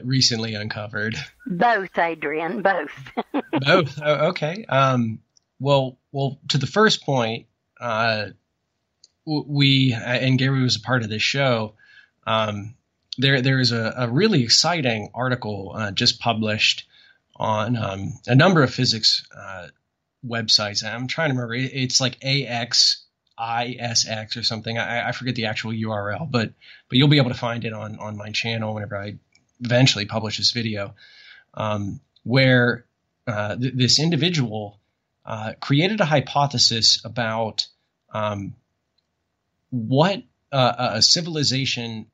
recently uncovered?
Both, Adrian, both.
Both. Oh, okay. Well, to the first point, we and Gary was a part of this show. There is a really exciting article just published on a number of physics websites. I'm trying to remember. It's like AXISX or something. I forget the actual URL, but you'll be able to find it on my channel whenever I eventually publish this video, where this individual created a hypothesis about what a civilization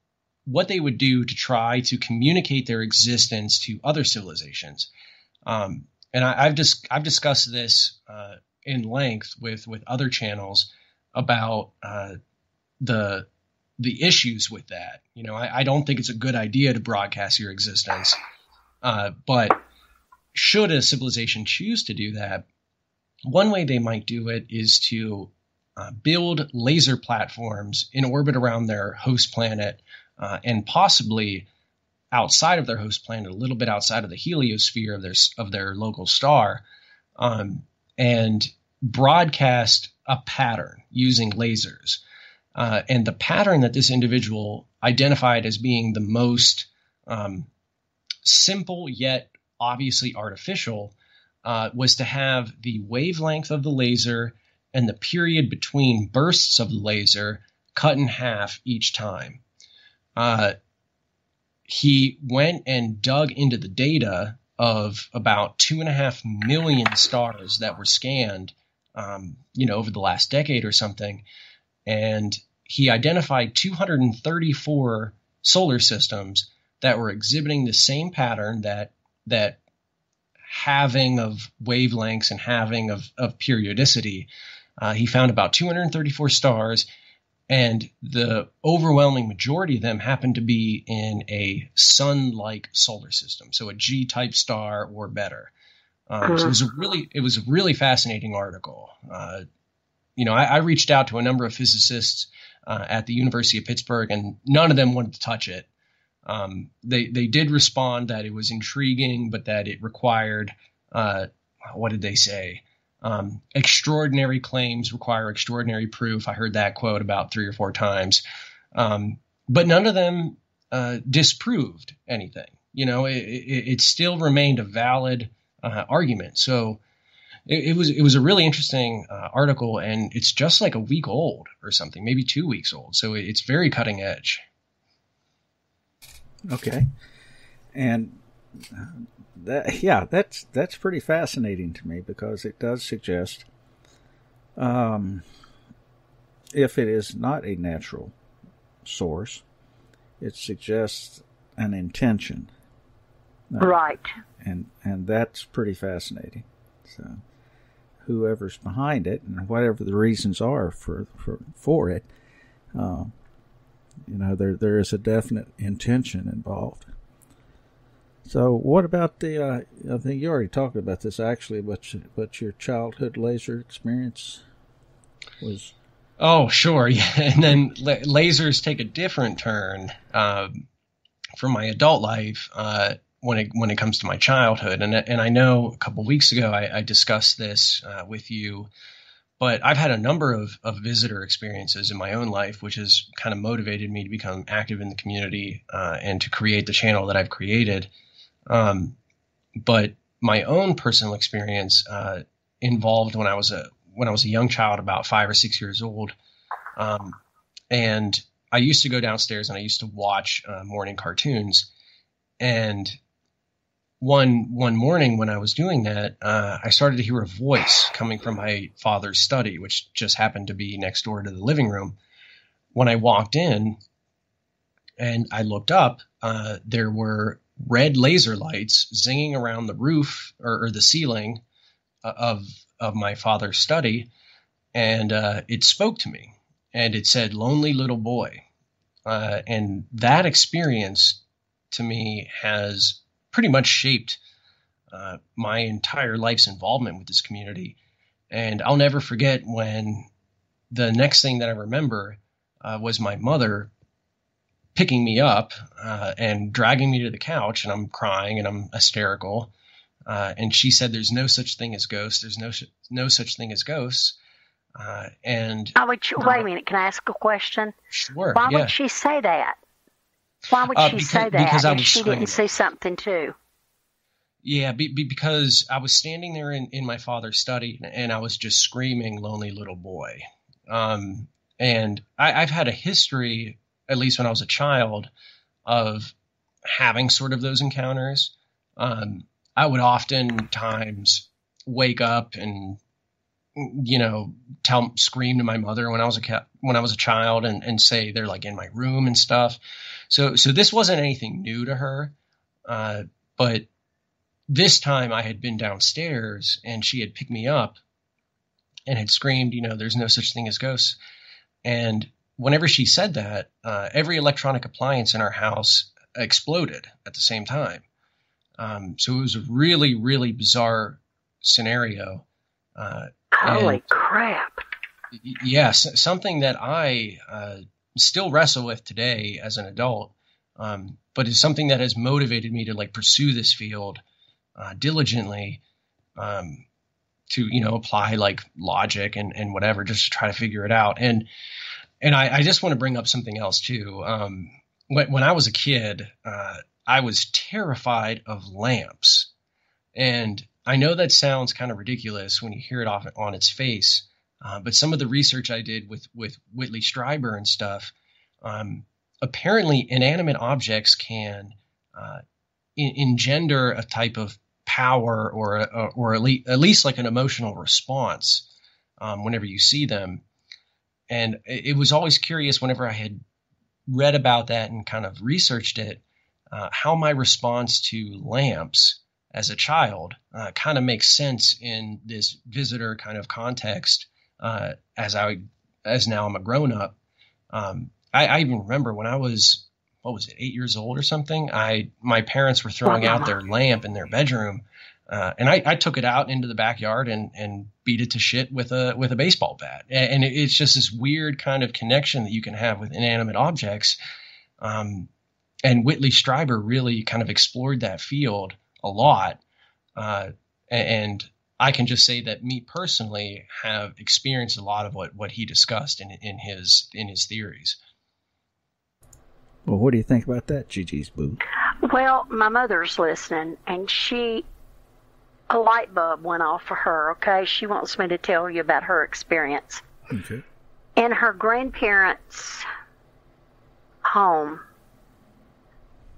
what they would do to try to communicate their existence to other civilizations. And I've discussed this in length with other channels about the issues with that. You know, I don't think it's a good idea to broadcast your existence, but should a civilization choose to do that, one way they might do it is to build laser platforms in orbit around their host planet, and possibly outside of their host planet, a little bit outside of the heliosphere of their local star, and broadcast a pattern using lasers. And the pattern that this individual identified as being the most simple yet obviously artificial was to have the wavelength of the laser and the period between bursts of the laser cut in half each time. He went and dug into the data of about 2.5 million stars that were scanned, over the last decade or something. And he identified 234 solar systems that were exhibiting the same pattern, that halving of wavelengths and halving of periodicity. He found about 234 stars, and the overwhelming majority of them happened to be in a sun-like solar system, so a G-type star or better. So it was a really fascinating article. I reached out to a number of physicists at the University of Pittsburgh, and none of them wanted to touch it. They did respond that it was intriguing, but that it required, what did they say? Extraordinary claims require extraordinary proof. I heard that quote about 3 or 4 times. But none of them disproved anything. It still remained a valid argument. So it was a really interesting article, and it's just like a week old or something, maybe 2 weeks old. So it's very cutting edge.
Okay. And that's pretty fascinating to me, because it does suggest, if it is not a natural source, it suggests an intention.
Right.
And that's pretty fascinating. So whoever's behind it, and whatever the reasons are for it, there is a definite intention involved. So what about I think you already talked about this actually, but your childhood laser experience was...
Oh, sure. Yeah. And then lasers take a different turn from my adult life when it comes to my childhood. And I know a couple of weeks ago I discussed this with you, but I've had a number of visitor experiences in my own life, which has kind of motivated me to become active in the community and to create the channel that I've created. But my own personal experience involved when I was a young child, about 5 or 6 years old. And I used to go downstairs and I used to watch morning cartoons. And one morning when I was doing that, I started to hear a voice coming from my father's study, which just happened to be next door to the living room. When I walked in and I looked up, there were red laser lights zinging around the roof or the ceiling of my father's study. And it spoke to me, and it said, "Lonely little boy." And that experience to me has pretty much shaped my entire life's involvement with this community. And I'll never forget when the next thing that I remember was my mother picking me up and dragging me to the couch, and I'm crying and I'm hysterical. And she said, "There's no such thing as ghosts. There's no such thing as ghosts." And
wait a minute. Can I ask a question?
Sure.
Why would she say that? Why would she say that
because
if she didn't see something too?
Yeah, because I was standing there in my father's study, and I was just screaming, "Lonely little boy." And I've had a history, at least when I was a child, of having sort of those encounters. I would oftentimes wake up and scream to my mother when I was a child and say they're like in my room and stuff. So this wasn't anything new to her. But this time I had been downstairs and she had picked me up and had screamed, there's no such thing as ghosts. And whenever she said that, every electronic appliance in our house exploded at the same time. So it was a really, really bizarre scenario.
Holy crap.
Yes, something that I still wrestle with today as an adult, but is something that has motivated me to like pursue this field diligently, to apply like logic and whatever, just to try to figure it out. And I just want to bring up something else too. When I was a kid, I was terrified of lamps, and I know that sounds kind of ridiculous when you hear it off on its face, but some of the research I did with Whitley Strieber and stuff, apparently inanimate objects can engender a type of power or at least like an emotional response whenever you see them. And it was always curious whenever I had read about that and kind of researched it, how my response to lamps as a child kind of makes sense in this visitor kind of context as now I'm a grown up. I even remember when I was, 8 years old or something, my parents were throwing out their lamp in their bedroom, and I took it out into the backyard and beat it to shit with a baseball bat. And it's just this weird kind of connection that you can have with inanimate objects. And Whitley Strieber really kind of explored that field a lot. And I can just say that me personally have experienced a lot of what he discussed in his theories.
Well, what do you think about that, Gigi's Boo?
Well, my mother's listening, and a light bulb went off for her, okay? She wants me to tell you about her experience.
Okay.
In her grandparents' home,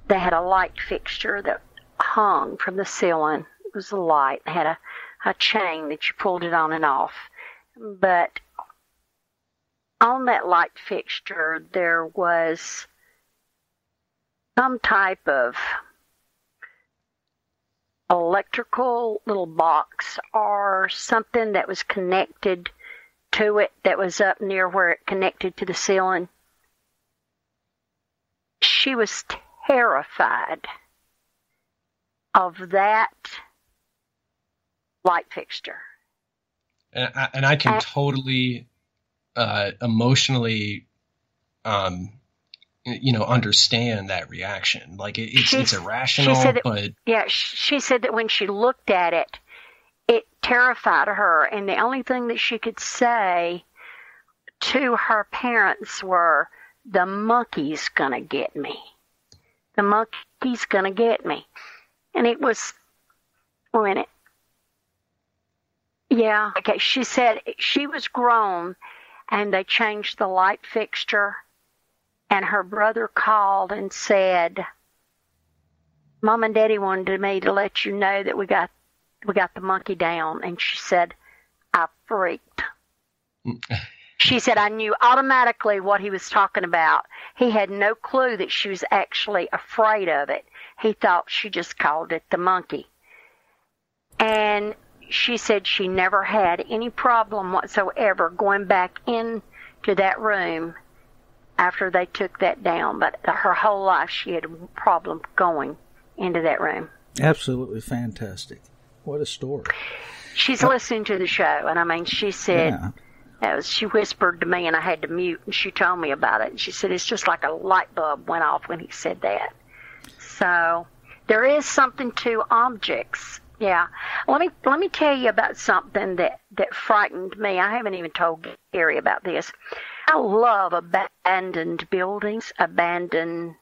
they had a light fixture that hung from the ceiling. It was a light. It had a chain that you pulled it on and off. But on that light fixture, there was some type of electrical little box or something that was connected to it that was up near where it connected to the ceiling. She was terrified of that light fixture.
And I can totally emotionally understand that reaction. Like it's irrational,
she said that when she looked at it, it terrified her, and the only thing that she could say to her parents were, "The monkey's gonna get me. The monkey's gonna get me." And it was, wait a minute. Yeah, okay. She said she was grown, and they changed the light fixture. And her brother called and said, "Mom and Daddy wanted me to let you know that we got the monkey down." And she said, "I freaked." She said, "I knew automatically what he was talking about. He had no clue that she was actually afraid of it. He thought she just called it the monkey." And she said she never had any problem whatsoever going back into that room after they took that down, but her whole life she had a problem going into that room.
Absolutely fantastic. What a story.
She's listening to the show, and I mean, she said, she whispered to me, and I had to mute, and she told me about it, and she said it's just like a light bulb went off when he said that. So there is something to objects. Yeah. Let me tell you about something that frightened me. I haven't even told Gary about this. I love abandoned buildings, abandoned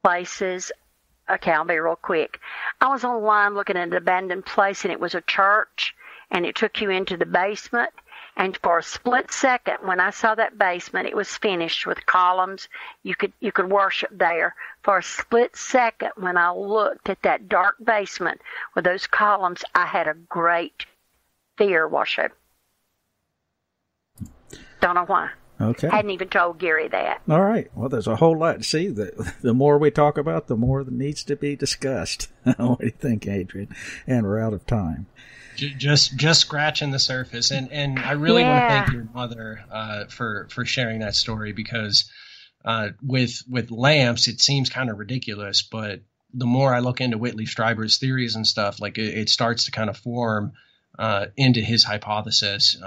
places. Okay, I'll be real quick. I was online looking at an abandoned place, and it was a church, and it took you into the basement. And for a split second, when I saw that basement, it was finished with columns. You could worship there. For a split second, when I looked at that dark basement with those columns, I had a great fear worship. Don't know why.
Okay.
Hadn't even told Gary that.
All right. Well, there's a whole lot to see. The more we talk about, the more that needs to be discussed. What do you think, Adrian? And we're out of time.
Just scratching the surface. And I really want to thank your mother for sharing that story, because with lamps, it seems kind of ridiculous, but the more I look into Whitley Strieber's theories and stuff, like it starts to kind of form into his hypothesis.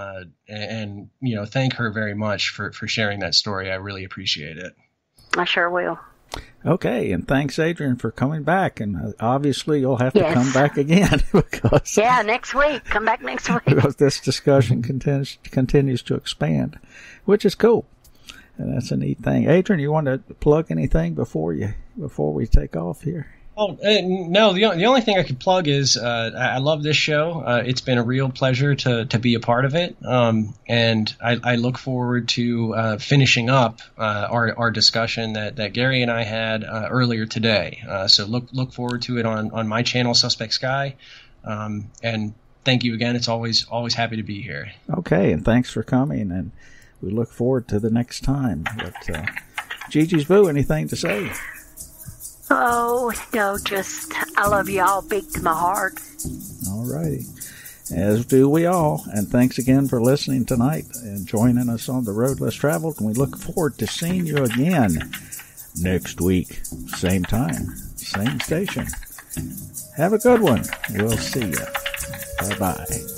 And, thank her very much for sharing that story. I really appreciate it.
I sure will.
Okay, and thanks, Adrian, for coming back. And obviously, you'll have to come back again because
next week. Come back next week
because this discussion continues to expand, which is cool, and that's a neat thing. Adrian, you want to plug anything before we take off here?
Oh, no, the only thing I could plug is I love this show. It's been a real pleasure to be a part of it. And I look forward to finishing up our discussion that Gary and I had earlier today. So look forward to it on my channel, SuspectSky. And thank you again. It's always happy to be here.
Okay, and thanks for coming. And we look forward to the next time. But Gigi's Boo, anything to say?
Oh, no, just I love you all big to my heart.
All righty. As do we all. And thanks again for listening tonight and joining us on The Road Less Traveled. And we look forward to seeing you again next week. Same time, same station. Have a good one. We'll see you. Bye-bye.